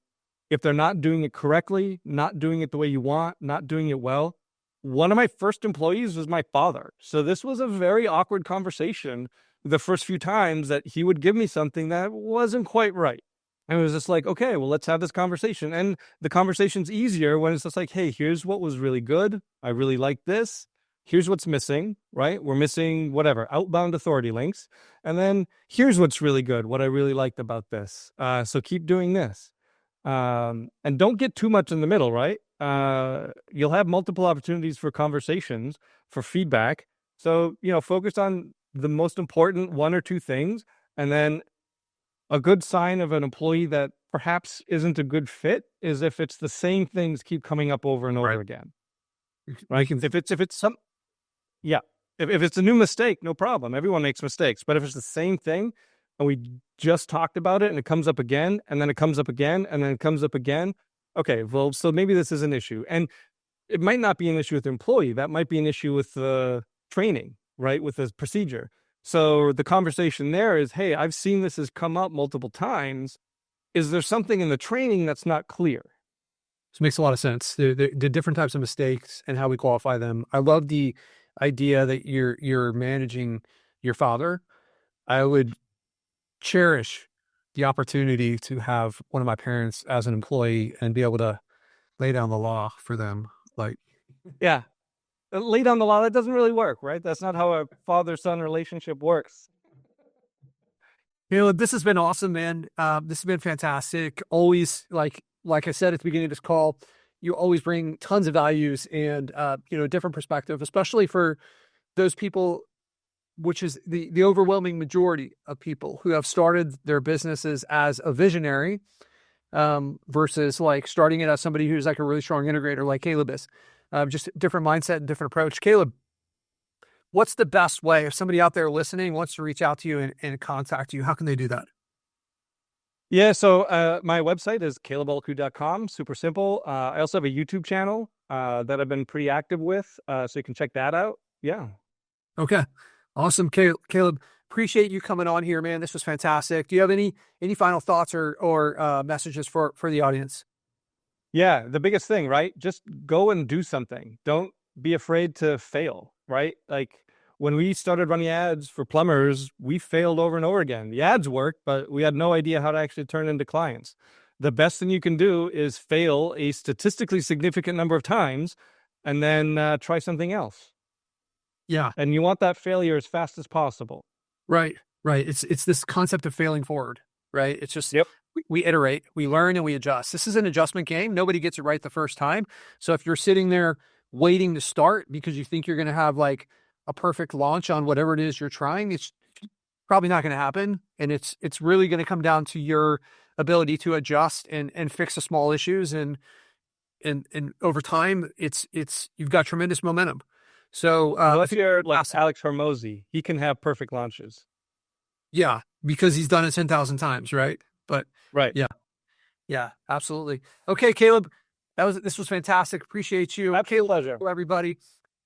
if they're not doing it correctly, not doing it the way you want, not doing it well. One of my first employees was my father. So this was a very awkward conversation the first few times that he would give me something that wasn't quite right. And it was just like, okay, well, let's have this conversation. And the conversation's easier when it's just like, hey, here's what was really good. I really like this. Here's what's missing, right? We're missing whatever, outbound authority links. And then here's what's really good, what I really liked about this. So keep doing this. And don't get too much in the middle, right? You'll have multiple opportunities for conversations, for feedback. So, focus on the most important one or two things. And then a good sign of an employee that perhaps isn't a good fit is if it's the same things keep coming up over and over again. Right? If it's a new mistake, no problem. Everyone makes mistakes. But if it's the same thing and we just talked about it and it comes up again, and then it comes up again, and then it comes up again, okay, well, so maybe this is an issue. And it might not be an issue with the employee. That might be an issue with the training, right? With the procedure. So the conversation there is, hey, I've seen this has come up multiple times. Is there something in the training that's not clear? This makes a lot of sense. The different types of mistakes and how we qualify them. I love the idea that you're managing your father. I would cherish the opportunity to have one of my parents as an employee and be able to lay down the law for them. Yeah. Lay down the law, that doesn't really work, right? That's not how a father-son relationship works. Caleb, this has been awesome, man. This has been fantastic. Always, like I said at the beginning of this call, you always bring tons of values and a different perspective, especially for those people, which is the overwhelming majority of people who have started their businesses as a visionary versus like starting it as somebody who's like a really strong integrator like Caleb is. Just different mindset and different approach. Caleb, what's the best way if somebody out there listening wants to reach out to you and contact you? How can they do that? Yeah, so my website is calebulku.com. Super simple. I also have a YouTube channel that I've been pretty active with, so you can check that out. Yeah. Okay. Awesome. Caleb, appreciate you coming on here, man. This was fantastic. Do you have any final thoughts or messages for the audience? Yeah, the biggest thing, right? Just go and do something. Don't be afraid to fail, right? Like when we started running ads for plumbers, we failed over and over again. The ads worked, but we had no idea how to actually turn into clients. The best thing you can do is fail a statistically significant number of times and then try something else. Yeah. And you want that failure as fast as possible. Right. It's this concept of failing forward, right? It's just, yep. we iterate, we learn, and we adjust. This is an adjustment game. Nobody gets it right the first time. So if you're sitting there waiting to start because you think you're going to have like a perfect launch on whatever it is you're trying, it's probably not going to happen. And it's really going to come down to your ability to adjust and fix the small issues. And over time, it's you've got tremendous momentum. So unless you're like Alex Hormozy, he can have perfect launches. Yeah, because he's done it 10,000 times, right? But right. Yeah, absolutely. Okay, Caleb, this was fantastic. Appreciate you. Absolute pleasure. Everybody.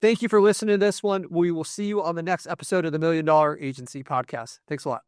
Thank you for listening to this one. We will see you on the next episode of the $1 Million Agency Podcast. Thanks a lot.